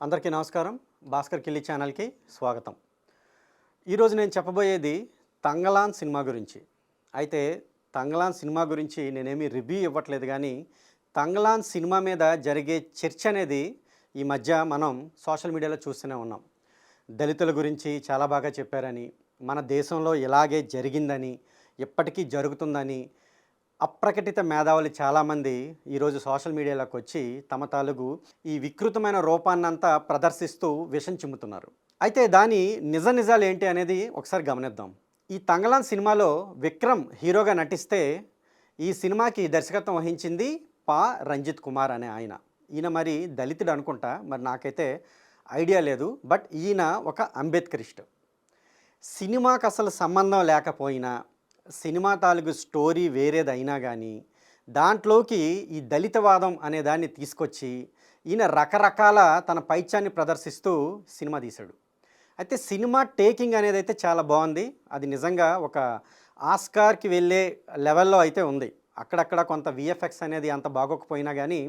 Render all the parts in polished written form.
అందరికీ నమస్కారం. భాస్కర్ కిల్లి ఛానల్‌కి స్వాగతం. ఈరోజు నేను చెప్పబోయేది 'తంగలాన్' సినిమా గురించి. అయితే 'తంగలాన్' సినిమా గురించి నేనేమి రివ్యూ ఇవ్వట్లేదు గానీ, 'తంగలాన్' సినిమా మీద జరిగే చర్చ అనేది ఈ మధ్య మనం సోషల్ మీడియాలో చూస్తూనే ఉన్నాం. దళితుల గురించి చాలా బాగా చెప్పారని, మన దేశంలో ఇలాగే జరిగిందని, ఇప్పటికీ జరుగుతుందని అప్రకటిత మేధావులు చాలామంది ఈరోజు సోషల్ మీడియాలోకి వచ్చి తమ తాలూకు ఈ వికృతమైన రూపాన్నంతా ప్రదర్శిస్తూ విషం చిమ్ముతున్నారు. అయితే దాని నిజాలు ఏంటి అనేది ఒకసారి గమనిద్దాం. ఈ 'తంగలాన్' సినిమాలో విక్రమ్ హీరోగా నటిస్తే ఈ సినిమాకి దర్శకత్వం వహించింది రంజిత్ కుమార్ అనే ఆయన. ఈయన మరి దళితుడు అనుకుంటా, మరి నాకైతే ఐడియా లేదు. బట్ ఈయన ఒక అంబేద్కరిస్ట్. సినిమాకి అసలు సంబంధం లేకపోయినా, సినిమా తాలూకు స్టోరీ వేరేదైనా కానీ దాంట్లోకి ఈ దళితవాదం అనే దాన్ని తీసుకొచ్చి ఈయన రకరకాల తన పైత్యాన్ని ప్రదర్శిస్తూ సినిమా తీశాడు. అయితే సినిమా టేకింగ్ అనేది అయితే చాలా బాగుంది. అది నిజంగా ఒక ఆస్కార్కి వెళ్ళే లెవెల్లో అయితే ఉంది. అక్కడక్కడ కొంత విఎఫ్ఎక్స్ అనేది అంత బాగోకపోయినా కానీ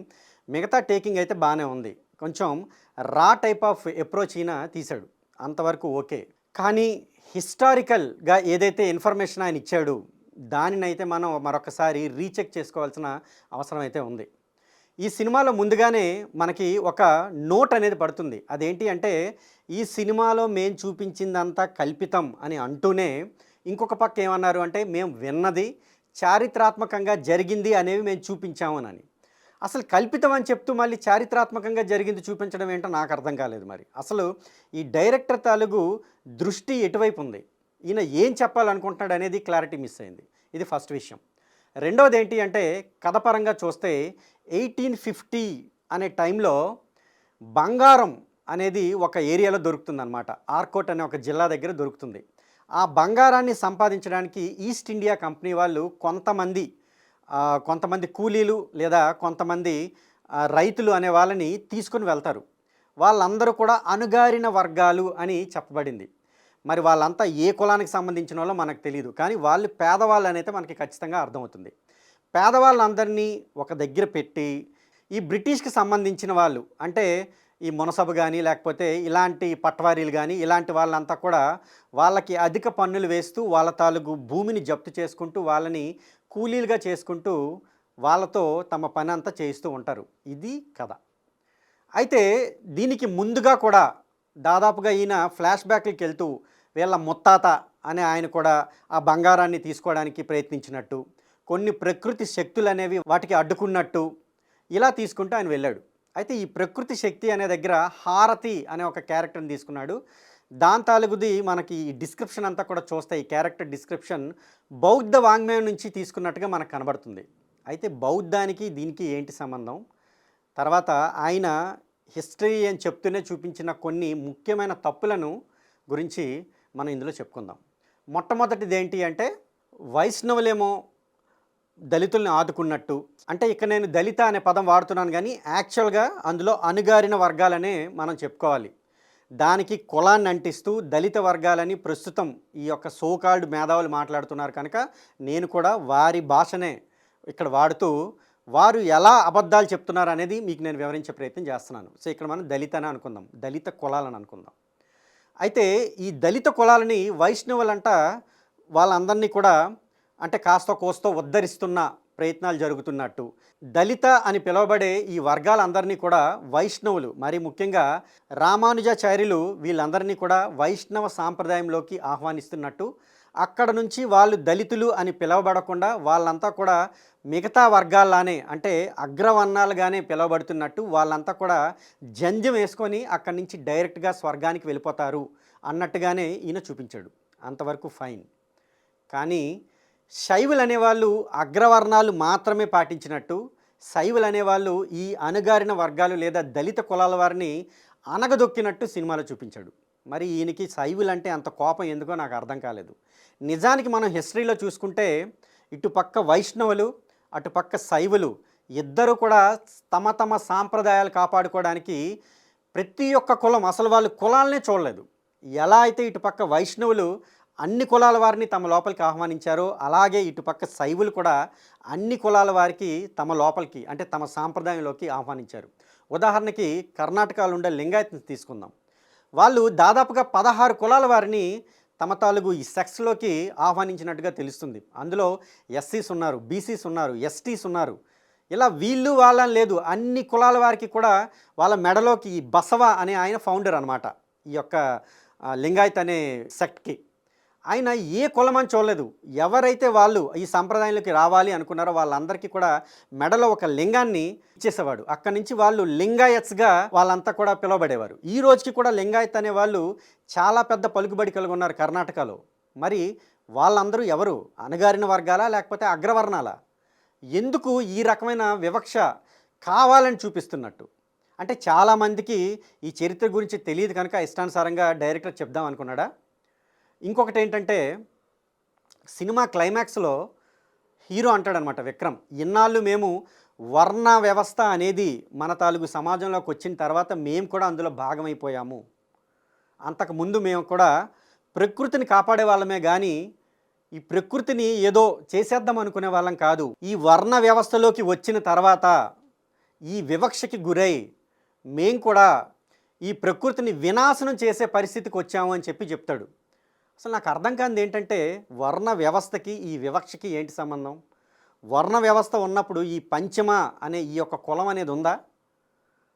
మిగతా టేకింగ్ అయితే బాగానే ఉంది. కొంచెం రా టైప్ ఆఫ్ అప్రోచ్ ఈయన తీశాడు, అంతవరకు ఓకే. కానీ హిస్టారికల్గా ఏదైతే ఇన్ఫర్మేషన్ ఆయన ఇచ్చాడు దానినైతే మనం మరొకసారి రీచెక్ చేసుకోవాల్సిన అవసరం అయితే ఉంది. ఈ సినిమాలో ముందుగానే మనకి ఒక నోట్ అనేది పడుతుంది. అదేంటి అంటే, ఈ సినిమాలో మేము చూపించిందంతా కల్పితం అని అంటూనే ఇంకొక పక్క ఏమన్నారు అంటే, మేము విన్నది చారిత్రాత్మకంగా జరిగింది అనేవి మేము చూపించామని. అసలు కల్పితం అని చెప్తూ మళ్ళీ చారిత్రాత్మకంగా జరిగింది చూపించడం ఏంటో నాకు అర్థం కాలేదు. మరి అసలు ఈ డైరెక్టర్ తాలూకు దృష్టి ఎటువైపు ఉంది, ఈయన ఏం చెప్పాలనుకుంటున్నాడు అనేది క్లారిటీ మిస్ అయింది. ఇది ఫస్ట్ విషయం. రెండవది ఏంటి అంటే, కథ పరంగా చూస్తే 1850 అనే టైంలో బంగారం అనేది ఒక ఏరియాలో దొరుకుతుందన్నమాట. ఆర్కోట్ అనే ఒక జిల్లా దగ్గర దొరుకుతుంది. ఆ బంగారాన్ని సంపాదించడానికి ఈస్ట్ ఇండియా కంపెనీ వాళ్ళు కొంతమంది కూలీలు లేదా కొంతమంది రైతులు అనే వాళ్ళని తీసుకొని వెళ్తారు. వాళ్ళందరూ కూడా అణగారిన వర్గాలు అని చెప్పబడింది. మరి వాళ్ళంతా ఏ కులానికి సంబంధించిన వాళ్ళో మనకు తెలియదు, కానీ వాళ్ళు పేదవాళ్ళు అనేది మనకి ఖచ్చితంగా అర్థమవుతుంది. పేదవాళ్ళందరినీ ఒక దగ్గర పెట్టి ఈ బ్రిటిష్కి సంబంధించిన వాళ్ళు అంటే ఈ మునసబు కానీ లేకపోతే ఇలాంటి పట్వారీలు కానీ ఇలాంటి వాళ్ళంతా కూడా వాళ్ళకి అధిక పన్నులు వేస్తూ వాళ్ళ తాలూకు భూమిని జప్తు చేసుకుంటూ వాళ్ళని కూలీలుగా చేసుకుంటూ వాళ్ళతో తమ పని అంతా చేయిస్తూ ఉంటారు. ఇది కథ. అయితే దీనికి ముందుగా కూడా దాదాపుగా ఈయన ఫ్లాష్ బ్యాక్లకి వెళ్తూ వీళ్ళ ముత్తాత అనే ఆయన కూడా ఆ బంగారాన్ని తీసుకోవడానికి ప్రయత్నించినట్టు, కొన్ని ప్రకృతి శక్తులు అనేవి వాటికి అడ్డుకున్నట్టు ఇలా తీసుకుంటూ ఆయన వెళ్ళాడు. అయితే ఈ ప్రకృతి శక్తి అనే దగ్గర హారతి అనే ఒక క్యారెక్టర్ని తీసుకున్నాడు. దాని తాలూకుది మనకి ఈ డిస్క్రిప్షన్ అంతా కూడా చూస్తే ఈ క్యారెక్టర్ డిస్క్రిప్షన్ బౌద్ధ వాంగ్మయం నుంచి తీసుకున్నట్టుగా మనకు కనబడుతుంది. అయితే బౌద్ధానికి దీనికి ఏంటి సంబంధం? తర్వాత ఆయన హిస్టరీ అని చెప్తూనే చూపించిన కొన్ని ముఖ్యమైన తప్పులను గురించి మనం ఇందులో చెప్పుకుందాం. మొట్టమొదటిది ఏంటి అంటే, వైష్ణవులేమో దళితుల్ని ఆదుకున్నట్టు. అంటే ఇక్కడ నేను దళిత అనే పదం వాడుతున్నాను కానీ యాక్చువల్గా అందులో అణగారిన వర్గాలనే మనం చెప్పుకోవాలి. దానికి కులాన్ని అంటిస్తూ దళిత వర్గాలని ప్రస్తుతం ఈ యొక్క సోకాల్డ్ మేధావులు మాట్లాడుతున్నారు కనుక నేను కూడా వారి భాషనే ఇక్కడ వాడుతూ వారు ఎలా అబద్ధాలు చెప్తున్నారు అనేది మీకు నేను వివరించే ప్రయత్నం చేస్తున్నాను. సో ఇక్కడ మనం దళిత అని అనుకుందాం, దళిత కులాలని అనుకుందాం. అయితే ఈ దళిత కులాలని వైష్ణవులంట వాళ్ళందరినీ కూడా అంటే కాస్త కోస్తో ఉద్ధరిస్తున్న ప్రయత్నాలు జరుగుతున్నట్టు, దళిత అని పిలువబడే ఈ వర్గాలందరినీ కూడా వైష్ణవులు, మరి ముఖ్యంగా రామానుజాచార్యులు వీళ్ళందరినీ కూడా వైష్ణవ సాంప్రదాయంలోకి ఆహ్వానిస్తున్నట్టు, అక్కడ నుంచి వాళ్ళు దళితులు అని పిలువబడకుండా వాళ్ళంతా కూడా మిగతా వర్గాల్లానే అంటే అగ్రవర్ణాలుగానే పిలువబడుతున్నట్టు, వాళ్ళంతా కూడా జంధ్యం వేసుకొని అక్కడి నుంచి డైరెక్ట్గా స్వర్గానికి వెళ్ళిపోతారు అన్నట్టుగానే ఈయన చూపించాడు. అంతవరకు ఫైన్. కానీ శైవులు అనేవాళ్ళు అగ్రవర్ణాలు మాత్రమే పాటించినట్టు, శైవులు అనేవాళ్ళు ఈ అణగారిన వర్గాలు లేదా దళిత కులాల వారిని అనగదొక్కినట్టు సినిమాలో చూపించాడు. మరి ఈయనకి శైవులు అంటే అంత కోపం ఎందుకో నాకు అర్థం కాలేదు. నిజానికి మనం హిస్టరీలో చూసుకుంటే ఇటుపక్క వైష్ణవులు అటుపక్క శైవులు ఇద్దరు కూడా తమ తమ సాంప్రదాయాలు కాపాడుకోవడానికి ప్రతి ఒక్క కులం అసలు వాళ్ళు కులాలనే చూడలేదు. ఎలా అయితే ఇటుపక్క వైష్ణవులు అన్ని కులాల వారిని తమ లోపలికి ఆహ్వానించారో అలాగే ఇటుపక్క శైవులు కూడా అన్ని కులాల వారికి తమ లోపలికి అంటే తమ సాంప్రదాయంలోకి ఆహ్వానించారు. ఉదాహరణకి కర్ణాటకలో ఉండే లింగాయత్ని తీసుకుందాం. వాళ్ళు దాదాపుగా 16 కులాల వారిని తమ తాలూకు ఈ సెక్స్‌లోకి ఆహ్వానించినట్టుగా తెలుస్తుంది. అందులో ఎస్సీస్ ఉన్నారు, బీసీస్ ఉన్నారు, ఎస్టీస్ ఉన్నారు. ఇలా వీళ్ళు వాళ్ళని లేదు. అన్ని కులాల వారికి కూడా వాళ్ళ మెడలోకి ఈ బసవ అనే ఆయన ఫౌండర్ అనమాట. ఈ యొక్క లింగాయత్ అనే సెక్ట్‌కి. ఆయన ఏ కులమని చూడలేదు. ఎవరైతే వాళ్ళు ఈ సంప్రదాయంలోకి రావాలి అనుకున్నారో వాళ్ళందరికీ కూడా మెడలో ఒక లింగాన్ని ఇచ్చేసేవాడు. అక్కడి నుంచి వాళ్ళు లింగాయత్స్‌గా వాళ్ళంతా కూడా పిలువబడేవారు. ఈ రోజుకి కూడా లింగాయత్ అనే వాళ్ళు చాలా పెద్ద పలుకుబడి కలిగి ఉన్నారు కర్ణాటకలో. మరి వాళ్ళందరూ ఎవరు? అణగారిన వర్గాలా? లేకపోతే అగ్రవర్ణాలా? ఎందుకు ఈ రకమైన వివక్ష కావాలని చూపిస్తున్నట్టు? అంటే చాలామందికి ఈ చరిత్ర గురించి తెలియదు కనుక ఇష్టానుసారంగా డైరెక్టర్ చెప్దాం అనుకున్నాడా? ఇంకొకటి ఏంటంటే సినిమా క్లైమాక్స్లో హీరో అంటాడనమాట విక్రమ్, ఇన్నాళ్ళు మేము వర్ణ వ్యవస్థ అనేది మన తాలూకు సమాజంలోకి వచ్చిన తర్వాత మేము కూడా అందులో భాగమైపోయాము. అంతకుముందు మేము కూడా ప్రకృతిని కాపాడే వాళ్ళమే కానీ ఈ ప్రకృతిని ఏదో చేసేద్దాం అనుకునే వాళ్ళం కాదు. ఈ వర్ణ వ్యవస్థలోకి వచ్చిన తర్వాత ఈ వివక్షకి గురై మేం కూడా ఈ ప్రకృతిని వినాశనం చేసే పరిస్థితికి వచ్చాము అని చెప్తాడు. అసలు నాకు అర్థం కానిది ఏంటంటే వర్ణ వ్యవస్థకి ఈ వివక్షకి ఏంటి సంబంధం? వర్ణ వ్యవస్థ ఉన్నప్పుడు ఈ పంచమ అనే ఈ యొక్క కులం అనేది ఉందా?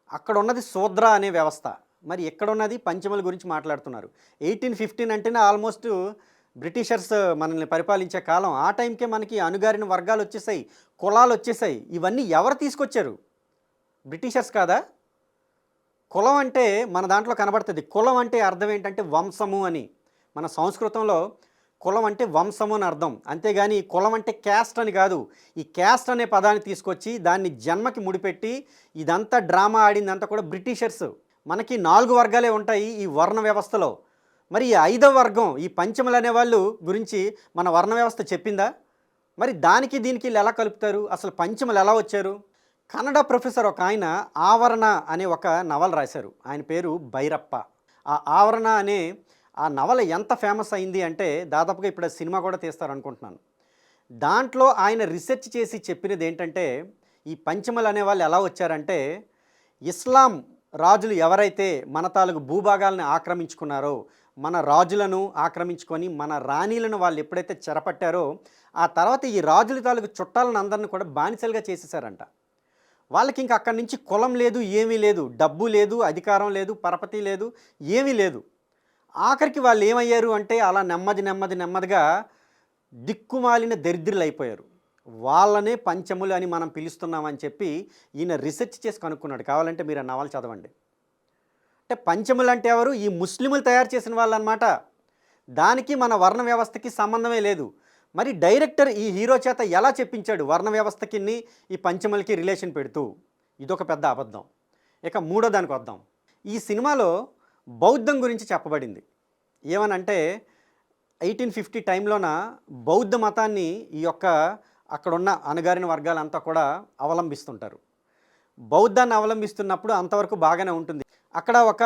అక్కడ ఉన్నది శూద్ర అనే వ్యవస్థ. మరి ఎక్కడున్నది పంచమల గురించి మాట్లాడుతున్నారు. 1815 అంటేనే ఆల్మోస్ట్ బ్రిటిషర్స్ మనల్ని పరిపాలించే కాలం. ఆ టైంకే మనకి అణగారిన వర్గాలు వచ్చేసాయి, కులాలు వచ్చేసాయి. ఇవన్నీ ఎవరు తీసుకొచ్చారు? బ్రిటిషర్స్ కాదా? కులం అంటే మన దాంట్లో కనబడుతుంది. కులం అంటే అర్థం ఏంటంటే వంశము అని. మన సంస్కృతంలో కులం అంటే వంశము అని అర్థం. అంతేగాని కులం అంటే క్యాస్ట్ అని కాదు. ఈ క్యాస్ట్ అనే పదాన్ని తీసుకొచ్చి దాన్ని జన్మకి ముడిపెట్టి ఇదంతా డ్రామా ఆడిందంతా కూడా బ్రిటిషర్స్. మనకి 4 వర్గాలే ఉంటాయి ఈ వర్ణ వ్యవస్థలో. మరి ఈ 5వ వర్గం ఈ పంచములు అనేవాళ్ళు గురించి మన వర్ణ వ్యవస్థ చెప్పిందా? మరి దానికి దీనికి వీళ్ళు ఎలా కలుపుతారు? అసలు పంచములు ఎలా వచ్చారు? కన్నడ ప్రొఫెసర్ ఒక ఆయన ఆవరణ అనే ఒక నవల రాశారు. ఆయన పేరు భైరప్ప. ఆ ఆవరణ అనే ఆ నవల ఎంత ఫేమస్ అయింది అంటే దాదాపుగా ఇప్పుడు సినిమా కూడా తీస్తారనుకుంటున్నాను. దాంట్లో ఆయన రీసెర్చ్ చేసి చెప్పినది ఏంటంటే ఈ పంచమలు అనేవాళ్ళు ఎలా వచ్చారంటే ఇస్లాం రాజులు ఎవరైతే మన తాలూకు భూభాగాలను ఆక్రమించుకున్నారో, మన రాజులను ఆక్రమించుకొని మన రాణీలను వాళ్ళు ఎప్పుడైతే చెరపట్టారో ఆ తర్వాత ఈ రాజుల తాలూకు చుట్టాలను అందరిని కూడా బానిసలుగా చేసేసారంట. వాళ్ళకి ఇంకా అక్కడి నుంచి కులం లేదు, ఏమీ లేదు, డబ్బు లేదు, అధికారం లేదు, పరపతి లేదు, ఏమీ లేదు. ఆఖరికి వాళ్ళు ఏమయ్యారు అంటే అలా నెమ్మదిగా దిక్కుమాలిన దరిద్రులు అయిపోయారు. వాళ్ళనే పంచములు అని మనం పిలుస్తున్నామని చెప్పి ఈయన రీసెర్చ్ చేసి కనుక్కున్నాడు. కావాలంటే మీరు ఆ నవల చదవండి. అంటే పంచములు అంటే ఎవరు? ఈ ముస్లింలు తయారు చేసిన వాళ్ళు అన్నమాట. దానికి మన వర్ణ వ్యవస్థకి సంబంధమే లేదు. మరి డైరెక్టర్ ఈ హీరో చేత ఎలా చెప్పించాడు వర్ణ వ్యవస్థకి ఈ పంచములకి రిలేషన్ పెడుతూ? ఇదొక పెద్ద అబద్ధం. ఇక మూడో దానికి వద్దాం. ఈ సినిమాలో బౌద్ధం గురించి చెప్పబడింది. ఏమనంటే 1850 టైంలోన బౌద్ధ మతాన్ని ఈ యొక్క అక్కడున్న అణగారిన వర్గాలంతా కూడా అవలంబిస్తుంటారు. బౌద్ధాన్ని అవలంబిస్తున్నప్పుడు అంతవరకు బాగానే ఉంటుంది. అక్కడ ఒక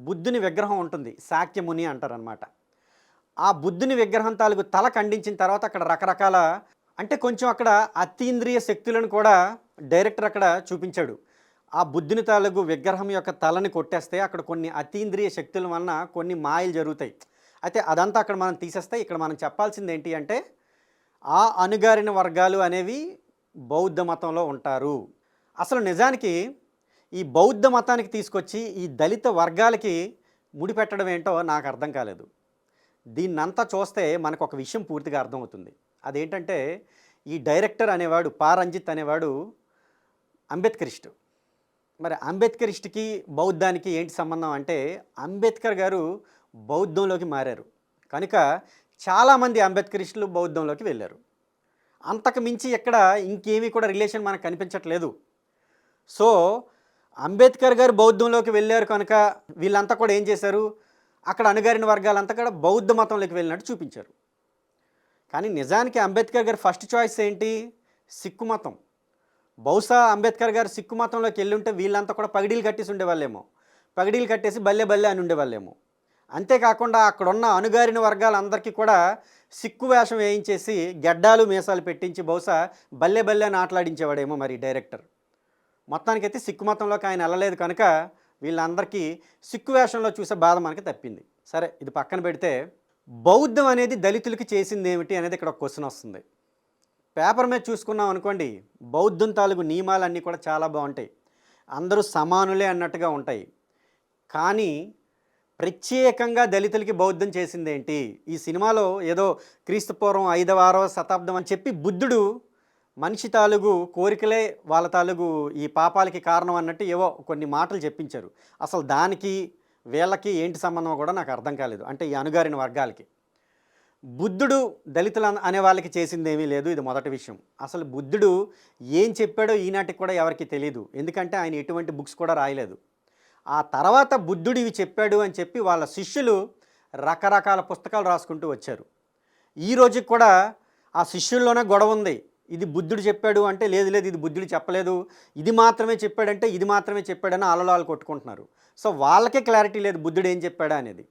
బుద్ధుని విగ్రహం ఉంటుంది, శాక్యముని అంటారనమాట. ఆ బుద్ధుని విగ్రహం తాలూకు తల ఖండించిన తర్వాత అక్కడ రకరకాల అంటే కొంచెం అక్కడ అతీంద్రియ శక్తులను కూడా డైరెక్టర్ అక్కడ చూపించాడు. ఆ బుద్ధుని తాలూకు విగ్రహం యొక్క తలని కొట్టేస్తే అక్కడ కొన్ని అతీంద్రియ శక్తుల వలన కొన్ని మాయలు జరుగుతాయి. అయితే అదంతా అక్కడ మనం తీసేస్తే ఇక్కడ మనం చెప్పాల్సింది ఏంటి అంటే ఆ అణగారిన వర్గాలు అనేవి బౌద్ధ మతంలో ఉంటారు. అసలు నిజానికి ఈ బౌద్ధ మతానికి తీసుకొచ్చి ఈ దళిత వర్గాలకి ముడిపెట్టడం ఏంటో నాకు అర్థం కాలేదు. దీన్నంతా చూస్తే మనకు ఒక విషయం పూర్తిగా అర్థమవుతుంది. అదేంటంటే ఈ డైరెక్టర్ అనేవాడు పారంజిత్ అనేవాడు అంబేద్కరిస్ట్. మరి అంబేద్కరిస్ట్కి బౌద్ధానికి ఏంటి సంబంధం అంటే అంబేద్కర్ గారు బౌద్ధంలోకి మారారు కనుక చాలామంది అంబేద్కరిస్టులు బౌద్ధంలోకి వెళ్ళారు. అంతకు మించి ఎక్కడ ఇంకేమీ కూడా రిలేషన్ మనకు కనిపించట్లేదు. సో అంబేద్కర్ గారు బౌద్ధంలోకి వెళ్ళారు కనుక వీళ్ళంతా కూడా ఏం చేశారు, అక్కడ అణగారిన వర్గాలంతా కూడా బౌద్ధ మతంలోకి వెళ్ళినట్టు చూపించారు. కానీ నిజానికి అంబేద్కర్ గారి ఫస్ట్ చాయిస్ ఏంటి? సిక్కు మతం. బహుశా అంబేద్కర్ గారు సిక్కు మతంలోకి వెళ్ళి ఉంటే వీళ్ళంతా కూడా పగిడీలు కట్టేసి ఉండేవాళ్ళేమో, పగిడీలు కట్టేసి బల్లె అని ఉండేవాళ్ళేమో. అంతేకాకుండా అక్కడున్న అణగారిన వర్గాలందరికీ కూడా సిక్కు వేషం వేయించేసి గెడ్డాలు మీసాలు పెట్టించి బహుశా బల్లె అని ఆటలాడించేవాడేమో మరి డైరెక్టర్. మొత్తానికైతే సిక్కు మతంలోకి ఆయన వెళ్ళలేదు కనుక వీళ్ళందరికీ సిక్కు వేషంలో చూసే బాధ మనకి తప్పింది. సరే, ఇది పక్కన పెడితే బౌద్ధం అనేది దళితులకి చేసింది ఏమిటి అనేది ఇక్కడ ఒక క్వశ్చన్ వస్తుంది. పేపర్ మీద చూసుకున్నాం అనుకోండి, బౌద్ధం తాలూకు నియమాలన్నీ కూడా చాలా బాగుంటాయి, అందరూ సమానులే అన్నట్టుగా ఉంటాయి. కానీ ప్రత్యేకంగా దళితులకి బౌద్ధం చేసిందేంటి? ఈ సినిమాలో ఏదో క్రీస్తు పూర్వం 5వ 6వ శతాబ్దం అని చెప్పి బుద్ధుడు మనిషి తాలూకు కోరికలే వాళ్ళ తాలూకు ఈ పాపాలకి కారణం అన్నట్టు ఏవో కొన్ని మాటలు చెప్పించారు. అసలు దానికి వీళ్ళకి ఏంటి సంబంధం కూడా నాకు అర్థం కాలేదు. అంటే ఈ అణగారిన వర్గాలకి బుద్ధుడు దళితులు అనే వాళ్ళకి చేసిందేమీ లేదు. ఇది మొదటి విషయం. అసలు బుద్ధుడు ఏం చెప్పాడో ఈనాటికి కూడా ఎవరికి తెలియదు, ఎందుకంటే ఆయన ఎటువంటి బుక్స్ కూడా రాయలేదు. ఆ తర్వాత బుద్ధుడు ఇవి చెప్పాడు అని చెప్పి వాళ్ళ శిష్యులు రకరకాల పుస్తకాలు రాసుకుంటూ వచ్చారు. ఈ రోజుకి కూడా ఆ శిష్యుల్లోనే గొడవ ఉంది. ఇది బుద్ధుడు చెప్పాడు అంటే లేదు లేదు ఇది బుద్ధుడు చెప్పలేదు, ఇది మాత్రమే చెప్పాడంటే ఇది మాత్రమే చెప్పాడని ఆలలాలు కొట్టుకుంటున్నారు. సో వాళ్ళకే క్లారిటీ లేదు బుద్ధుడు ఏం చెప్పాడా అనేది.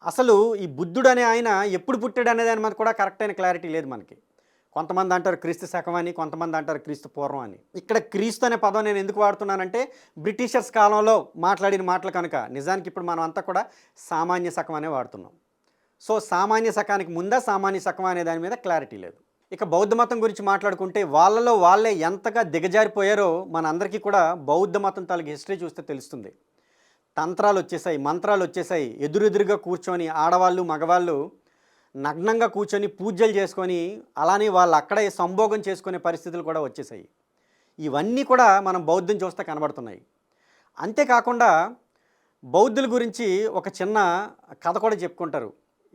అసలు ఈ బుద్ధుడు అనే ఆయన ఎప్పుడు పుట్టాడు అనేది అని మనకు కూడా కరెక్ట్ అయిన క్లారిటీ లేదు మనకి. కొంతమంది అంటారు క్రీస్తు శకం అని, కొంతమంది అంటారు క్రీస్తు పూర్వం అని. ఇక్కడ క్రీస్తు అనే పదం నేను ఎందుకు వాడుతున్నానంటే బ్రిటిషర్స్ కాలంలో మాట్లాడిన మాటలు కనుక. నిజానికి ఇప్పుడు మనం అంతా కూడా సామాన్య శకం అనే వాడుతున్నాం. సో సామాన్య శకానికి ముందా సామాన్య శకం అనే దాని మీద క్లారిటీ లేదు. ఇక బౌద్ధ మతం గురించి మాట్లాడుకుంటే వాళ్ళలో వాళ్ళే ఎంతగా దిగజారిపోయారో మన అందరికీ కూడా బౌద్ధ మతం తాలూకు హిస్టరీ చూస్తే తెలుస్తుంది. తంత్రాలు వచ్చేసాయి, మంత్రాలు వచ్చేసాయి, ఎదురెదురుగా కూర్చొని ఆడవాళ్ళు మగవాళ్ళు నగ్నంగా కూర్చొని పూజలు చేసుకొని అలానే వాళ్ళు అక్కడే సంభోగం చేసుకునే పరిస్థితులు కూడా వచ్చేసాయి. ఇవన్నీ కూడా మనం బౌద్ధం చూస్తే కనబడుతున్నాయి. అంతేకాకుండా బౌద్ధుల గురించి ఒక చిన్న కథ కూడా చెప్పుకుంటారు.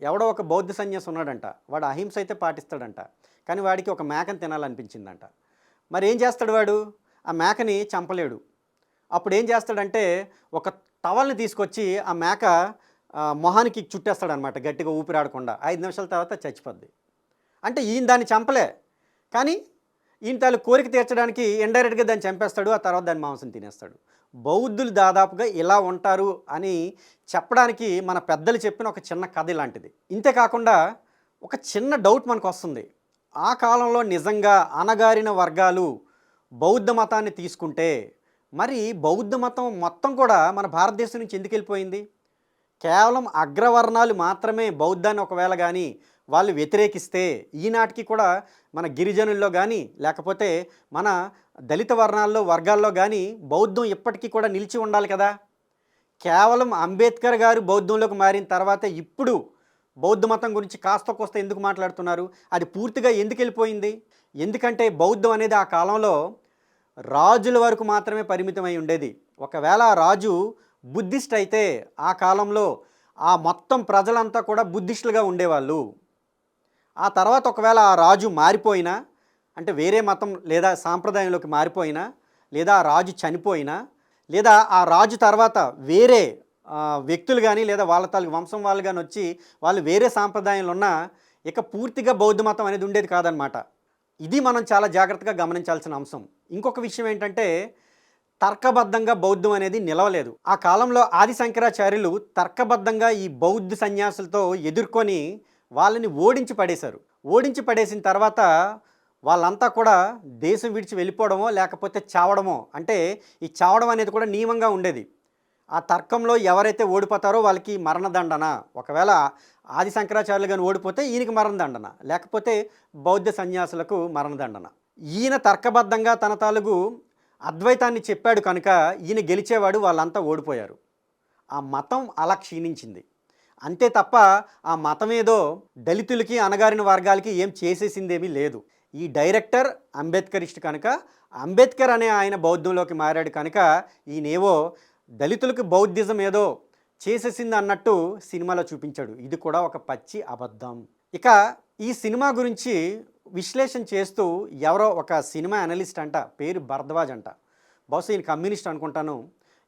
ఎవడో ఒక బౌద్ధ సన్యాసి ఉన్నాడంట, వాడు అహింస అయితే పాటిస్తాడంట, కానీ వాడికి ఒక మేకను తినాలనిపించిందంట. మరి ఏం చేస్తాడు వాడు? ఆ మేకని చంపలేడు. అప్పుడు ఏం చేస్తాడంటే ఒక టవల్ని తీసుకొచ్చి ఆ మేక మొహానికి చుట్టేస్తాడనమాట, గట్టిగా ఊపిరాడకుండా. 5 నిమిషాల తర్వాత చచ్చిపోద్ది. అంటే ఈయన దాన్ని చంపలే, కానీ ఈయన తాను కోరిక తీర్చడానికి ఇండైరెక్ట్గా దాన్ని చంపేస్తాడు, ఆ తర్వాత దాని మాంసం తినేస్తాడు. బౌద్ధులు దాదాపుగా ఇలా ఉంటారు అని చెప్పడానికి మన పెద్దలు చెప్పిన ఒక చిన్న కథ ఇలాంటిది. ఇంతేకాకుండా ఒక చిన్న డౌట్ మనకు వస్తుంది. ఆ కాలంలో నిజంగా అణగారిన వర్గాలు బౌద్ధ మతాన్ని తీసుకుంటే మరి బౌద్ధ మతం మొత్తం కూడా మన భారతదేశం నుంచి ఎందుకు వెళ్ళిపోయింది? కేవలం అగ్రవర్ణాలు మాత్రమే బౌద్ధాన్ని ఒకవేళ కానీ వాళ్ళు వ్యతిరేకిస్తే ఈనాటికి కూడా మన గిరిజనుల్లో కానీ లేకపోతే మన దళిత వర్గాల్లో కానీ బౌద్ధం ఇప్పటికీ కూడా నిలిచి ఉండాలి కదా. కేవలం అంబేద్కర్ గారు బౌద్ధంలోకి మారిన తర్వాత ఇప్పుడు బౌద్ధ మతం గురించి కాస్త కోస్త ఎందుకు మాట్లాడుతున్నారు? అది పూర్తిగా ఎందుకు వెళ్ళిపోయింది? ఎందుకంటే బౌద్ధం అనేది ఆ కాలంలో రాజుల వరకు మాత్రమే పరిమితమై ఉండేది. ఒకవేళ ఆ రాజు బుద్ధిస్ట్ అయితే ఆ కాలంలో ఆ మొత్తం ప్రజలంతా కూడా బుద్ధిస్టులుగా ఉండేవాళ్ళు. ఆ తర్వాత ఒకవేళ ఆ రాజు మారిపోయినా, అంటే వేరే మతం లేదా సాంప్రదాయంలోకి మారిపోయినా, లేదా ఆ రాజు చనిపోయినా, లేదా ఆ రాజు తర్వాత వేరే వ్యక్తులు కానీ లేదా వాళ్ళ తాలూకు వంశం వాళ్ళు కానీ వచ్చి వాళ్ళు వేరే సాంప్రదాయంలో ఉన్నా ఇక పూర్తిగా బౌద్ధ మతం అనేది ఉండేది కాదనమాట. ఇది మనం చాలా జాగ్రత్తగా గమనించాల్సిన అంశం. ఇంకొక విషయం ఏంటంటే తర్కబద్ధంగా బౌద్ధం అనేది నిలవలేదు. ఆ కాలంలో ఆది శంకరాచార్యులు తర్కబద్ధంగా ఈ బౌద్ధ సన్యాసులతో ఎదుర్కొని వాళ్ళని ఓడించి పడేశారు. ఓడించి పడేసిన తర్వాత వాళ్ళంతా కూడా దేశం విడిచి వెళ్ళిపోవడమో లేకపోతే చావడమో, అంటే ఈ చావడం అనేది కూడా నియమంగా ఉండేది. ఆ తర్కంలో ఎవరైతే ఓడిపోతారో వాళ్ళకి మరణదండన. ఒకవేళ ఆది శంకరాచార్యులు కానీ ఓడిపోతే ఈయనకి మరణదండన, లేకపోతే బౌద్ధ సన్యాసులకు మరణదండన. ఈయన తర్కబద్ధంగా తన తాలూకు అద్వైతాన్ని చెప్పాడు కనుక ఈయన గెలిచేవాడు, వాళ్ళంతా ఓడిపోయారు. ఆ మతం అలా క్షీణించింది అంతే తప్ప ఆ మతం ఏదో దళితులకి అణగారిన వర్గాలకి ఏం చేసేసిందేమీ లేదు. ఈ డైరెక్టర్ అంబేద్కరిస్ట్ కనుక అంబేద్కర్ అనే ఆయన బౌద్ధంలోకి మారాడు కనుక ఈయనేవో దళితులకు బౌద్ధిజం ఏదో చేసేసింది అన్నట్టు సినిమాలో చూపించాడు. ఇది కూడా ఒక పచ్చి అబద్ధం. ఇక ఈ సినిమా గురించి విశ్లేషణ చేస్తూ ఎవరో ఒక సినిమా అనలిస్ట్ అంట, పేరు భరద్వాజ్ అంట, బహుశా ఈయన కమ్యూనిస్ట్ అనుకుంటాను.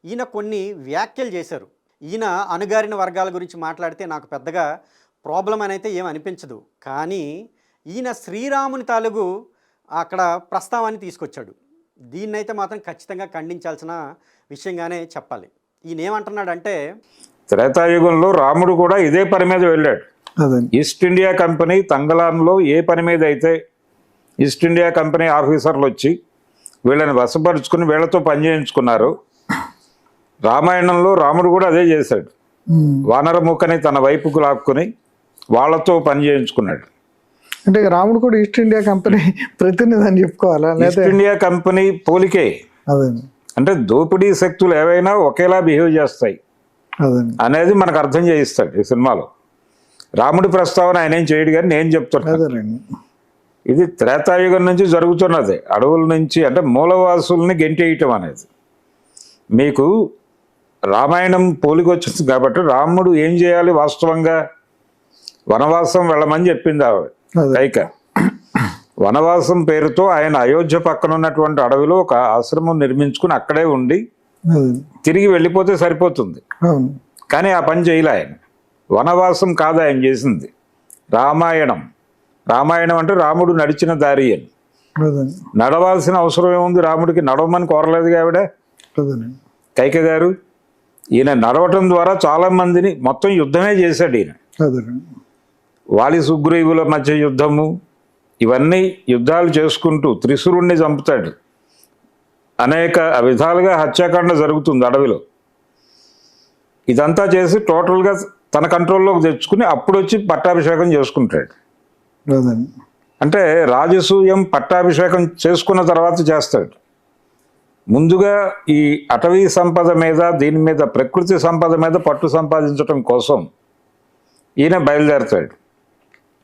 ఈయన కొన్ని వ్యాఖ్యలు చేశారు. ఈయన అణగారిన వర్గాల గురించి మాట్లాడితే నాకు పెద్దగా ప్రాబ్లం అని అయితే ఏం అనిపించదు, కానీ ఈయన శ్రీరాముని తాలూకు అక్కడ ప్రస్తావాన్ని తీసుకొచ్చాడు. దీన్నైతే మాత్రం ఖచ్చితంగా ఖండించాల్సిన విషయంగానే చెప్పాలి. ఈయన ఏమంటున్నాడంటే త్రేతాయుగంలో రాముడు కూడా ఇదే పని మీద వెళ్ళాడు. ఈస్ట్ ఇండియా కంపెనీ తంగలాంలో ఏ పని మీద అయితే ఈస్ట్ ఇండియా కంపెనీ ఆఫీసర్లు వచ్చి వీళ్ళని వశపరుచుకుని వీళ్ళతో పని చేయించుకున్నారు. రామాయణంలో రాముడు కూడా అదే చేశాడు. వానరముఖని తన వైపుకు లాక్కుని వాళ్ళతో పని చేయించుకున్నాడు. అంటే రాముడు కూడా ఈస్ట్ ఇండియా కంపెనీ ప్రతినిధి అని చెప్పుకోవాలా? ఈస్ట్ ఇండియా కంపెనీ పోలికే. అదే అంటే దోపిడీ శక్తులు ఏవైనా ఒకేలా బిహేవ్ చేస్తాయి అనేది మనకు అర్థం చేయిస్తాడు ఈ సినిమాలో. రాముడి ప్రస్తావన ఆయన ఏం చేయడు, కానీ నేను చెప్తున్నాను ఇది త్రేతాయుగం నుంచి జరుగుతున్నది. అడవుల నుంచి అంటే మూలవాసుల్ని గెంటేయటం అనేది. మీకు రామాయణం పోలికొచ్చింది కాబట్టి రాముడు ఏం చేయాలి, వాస్తవంగా వనవాసం వెళ్ళమని చెప్పింది ఆవిడ కైక. వనవాసం పేరుతో ఆయన అయోధ్య పక్కన ఉన్నటువంటి అడవిలో ఒక ఆశ్రమం నిర్మించుకుని అక్కడే ఉండి తిరిగి వెళ్ళిపోతే సరిపోతుంది. కానీ ఆ పని చేయలే ఆయన. వనవాసం కాదు ఆయన చేసింది, రామాయణం. రామాయణం అంటే రాముడు నడిచిన దారి అని. నడవాల్సిన అవసరం ఏముంది రాముడికి? నడవమని కోరలేదుగా ఆవిడ కైక గారు. ఈయన నడవటం ద్వారా చాలా మందిని మొత్తం యుద్ధమే చేశాడు ఈయన. వాలి సుగ్రీవుల మధ్య యుద్ధము, ఇవన్నీ యుద్ధాలు చేసుకుంటూ త్రిశూరుణ్ణి చంపుతాడు. అనేక విధాలుగా హత్యాకాండ జరుగుతుంది అడవిలో. ఇదంతా చేసి టోటల్గా తన కంట్రోల్లోకి తెచ్చుకుని అప్పుడు వచ్చి పట్టాభిషేకం చేసుకుంటాడు. అంటే రాజసూయం పట్టాభిషేకం చేసుకున్న తర్వాత చేస్తాడు. ముందుగా ఈ అటవీ సంపద మీద, దీని మీద, ప్రకృతి సంపద మీద పట్టు సంపాదించడం కోసం ఈయన బయలుదేరుతాడు.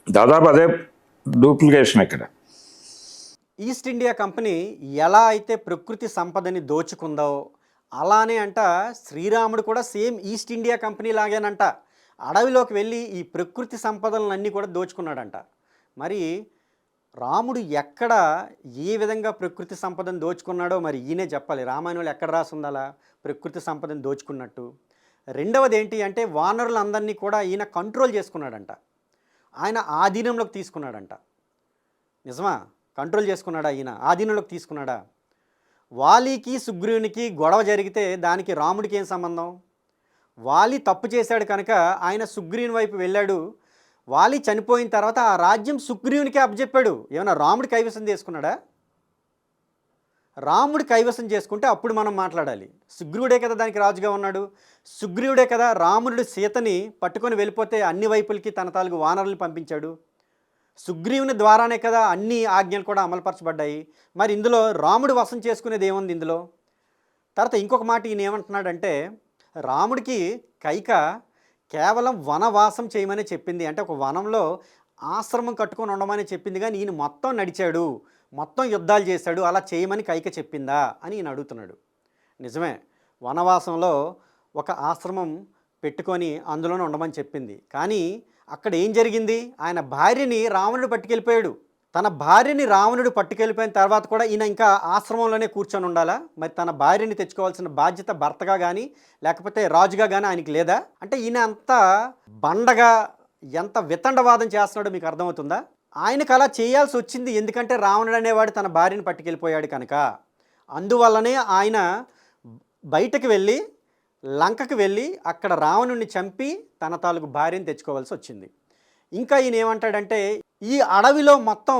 దాదాపు అదే డూప్లికేషన్ ఇక్కడ. ఈస్ట్ ఇండియా కంపెనీ ఎలా అయితే ప్రకృతి సంపదని దోచుకుందో అలానే అంట శ్రీరాముడు కూడా సేమ్ ఈస్ట్ ఇండియా కంపెనీ లాగేనంట అడవిలోకి వెళ్ళి ఈ ప్రకృతి సంపదలన్నీ కూడా దోచుకున్నాడంట. మరి రాముడు ఎక్కడ ఏ విధంగా ప్రకృతి సంపదను దోచుకున్నాడో మరి ఈయనే చెప్పాలి. రామాయణంలో ఎక్కడ రాసుందాలా ప్రకృతి సంపదను దోచుకున్నట్టు. రెండవది ఏంటి అంటే వానరులందరినీ కూడా ఈయన కంట్రోల్ చేసుకున్నాడంట. ఆయన ఆధీనంలోకి తీసుకున్నాడంట. నిజమా? కంట్రోల్ చేసుకున్నాడా ఈయన? ఆధీనంలోకి తీసుకున్నాడా? వాలికి సుగ్రీవునికి గొడవ జరిగితే దానికి రాముడికి ఏం సంబంధం? వాలి తప్పు చేశాడు కనుక ఆయన సుగ్రీవుని వైపు వెళ్ళాడు. వాలి చనిపోయిన తర్వాత ఆ రాజ్యం సుగ్రీవునికి అప్పచెప్పాడు. ఏమన్నా రాముడి కైవసం చేసుకున్నాడా? రాముడి కైవసం చేసుకుంటే అప్పుడు మనం మాట్లాడాలి. సుగ్రీవుడే కదా దానికి రాజుగా ఉన్నాడు. సుగ్రీవుడే కదా రాముడు సీతని పట్టుకొని వెళ్ళిపోతే అన్ని వైపులకి తన తాలూకు వానరుల్ని పంపించాడు. సుగ్రీవుని ద్వారానే కదా అన్ని ఆజ్ఞలు కూడా అమలుపరచబడ్డాయి. మరి ఇందులో రాముడు వశం చేసుకునేది ఏముంది ఇందులో? తర్వాత ఇంకొక మాట ఈయన ఏమంటున్నాడంటే రాముడికి కైక కేవలం వనవాసం చేయమని చెప్పింది. అంటే ఒక వనంలో ఆశ్రమం కట్టుకొని ఉండమని చెప్పింది, కానీ ఈయన మొత్తం నడిచాడు, మొత్తం యుద్ధాలు చేశాడు, అలా చేయమని కైక చెప్పిందా అని ఈయన అడుగుతున్నాడు. నిజమే, వనవాసంలో ఒక ఆశ్రమం పెట్టుకొని అందులోనే ఉండమని చెప్పింది. కానీ అక్కడ ఏం జరిగింది? ఆయన భార్యని రావణుడు పట్టుకెళ్ళిపోయాడు. తన భార్యని రావణుడు పట్టుకెళ్ళిపోయిన తర్వాత కూడా ఈయన ఇంకా ఆశ్రమంలోనే కూర్చొని ఉండాలా? మరి తన భార్యని తెచ్చుకోవాల్సిన బాధ్యత భర్తగా కానీ లేకపోతే రాజుగా కానీ ఆయనకి లేదా? అంటే ఈయన అంత బండగా ఎంత వితండవాదం చేస్తున్నాడో మీకు అర్థమవుతుందా? ఆయనకు అలా చేయాల్సి వచ్చింది ఎందుకంటే రావణుడు అనేవాడు తన భార్యని పట్టుకెళ్ళిపోయాడు కనుక. అందువల్లనే ఆయన బయటకు వెళ్ళి లంకకు వెళ్ళి అక్కడ రావణుడిని చంపి తన తాలూకు భార్యని తెచ్చుకోవాల్సి వచ్చింది. ఇంకా ఈయన ఏమంటాడంటే ఈ అడవిలో మొత్తం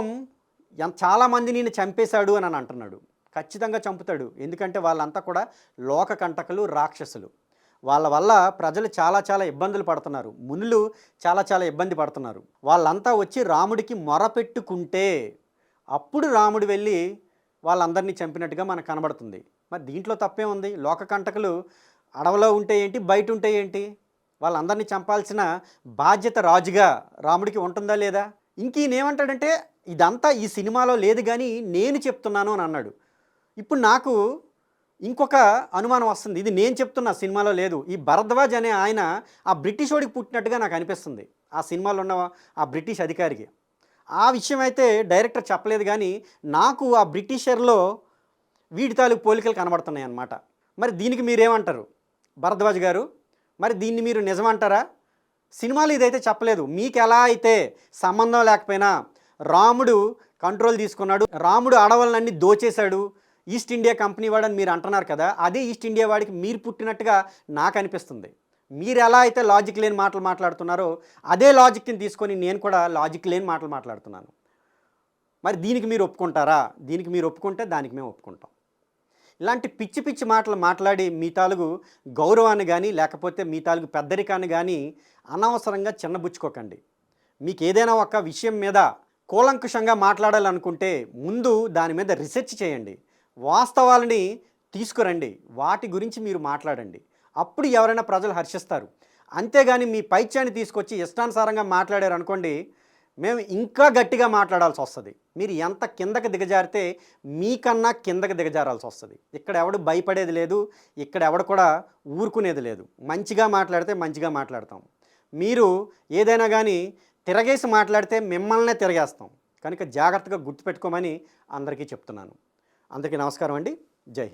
చాలామంది నేను చంపేశాడు అని అంటున్నాడు. ఖచ్చితంగా చంపుతాడు. ఎందుకంటే వాళ్ళంతా కూడా లోక కంటకులు, రాక్షసులు. వాళ్ళ వల్ల ప్రజలు చాలా ఇబ్బందులు పడుతున్నారు. మునులు చాలా ఇబ్బంది పడుతున్నారు. వాళ్ళంతా వచ్చి రాముడికి మొరపెట్టుకుంటే అప్పుడు రాముడు వెళ్ళి వాళ్ళందరినీ చంపినట్టుగా మనకు కనబడుతుంది. మరి దీంట్లో తప్పే ఉంది? లోక కంటకులు అడవిలో ఉంటే ఏంటి, బయట ఉంటే ఏంటి? వాళ్ళందరినీ చంపాల్సిన బాధ్యత రాజుగా రాముడికి ఉంటుందా లేదా? ఇంక ఈయన ఏమంటాడంటే ఇదంతా ఈ సినిమాలో లేదు కానీ నేను చెప్తున్నాను అని అన్నాడు. ఇప్పుడు నాకు ఇంకొక అనుమానం వస్తుంది. ఇది నేను చెప్తున్నా, సినిమాలో లేదు. ఈ భరద్వాజ్ అనే ఆయన ఆ బ్రిటిష్ వాడికి పుట్టినట్టుగా నాకు అనిపిస్తుంది. ఆ సినిమాలో ఉన్న ఆ బ్రిటిష్ అధికారికి. ఆ విషయం అయితే డైరెక్టర్ చెప్పలేదు కానీ నాకు ఆ బ్రిటిషర్లో వీడి తాలూకు పోలికలు కనబడుతున్నాయి అన్నమాట. మరి దీనికి మీరేమంటారు భరద్వాజ్ గారు? మరి దీన్ని మీరు నిజమంటారా? సినిమాలు ఇదైతే చెప్పలేదు. మీకు ఎలా అయితే సంబంధం లేకపోయినా రాముడు కంట్రోల్ తీసుకున్నాడు, రాముడు అడవులన్నీ దోచేశాడు, ఈస్ట్ ఇండియా కంపెనీ వాడని మీరు అంటున్నారు కదా, అదే ఈస్ట్ ఇండియా వాడికి మీరు పుట్టినట్టుగా నాకు అనిపిస్తుంది. మీరు ఎలా అయితే లాజిక్ లేని మాటలు మాట్లాడుతున్నారో అదే లాజిక్ని తీసుకొని నేను కూడా లాజిక్ లేని మాటలు మాట్లాడుతున్నాను. మరి దీనికి మీరు ఒప్పుకుంటారా? దీనికి మీరు ఒప్పుకుంటే దానికి మేము ఒప్పుకుంటాం. ఇలాంటి పిచ్చి పిచ్చి మాటలు మాట్లాడి మీ తాలూకు గౌరవాన్ని కానీ లేకపోతే మీ తాలూకు పెద్దరికాన్ని కానీ అనవసరంగా చిన్నబుచ్చుకోకండి. మీకు ఏదైనా ఒక విషయం మీద కూలంకుషంగా మాట్లాడాలనుకుంటే ముందు దాని మీద రీసెర్చ్ చేయండి, వాస్తవాలని తీసుకురండి, వాటి గురించి మీరు మాట్లాడండి. అప్పుడు ఎవరైనా ప్రజలు హర్షిస్తారు. అంతేగాని మీ పైత్యాన్ని తీసుకొచ్చి ఇష్టానుసారంగా మాట్లాడారు అనుకోండి, మేము ఇంకా గట్టిగా మాట్లాడాల్సి వస్తుంది. మీరు ఎంత కిందకి దిగజారితే మీకన్నా కిందకి దిగజారాల్సి వస్తుంది. ఇక్కడ ఎవడు భయపడేది లేదు, ఇక్కడ ఎవడు కూడా ఊరుకునేది లేదు. మంచిగా మాట్లాడితే మంచిగా మాట్లాడతాం. మీరు ఏదైనా కానీ తిరగేసి మాట్లాడితే మిమ్మల్నే తిరగేస్తాం. కనుక జాగ్రత్తగా గుర్తుపెట్టుకోమని అందరికీ చెప్తున్నాను. అందరికీ నమస్కారం అండి. జై హింద్.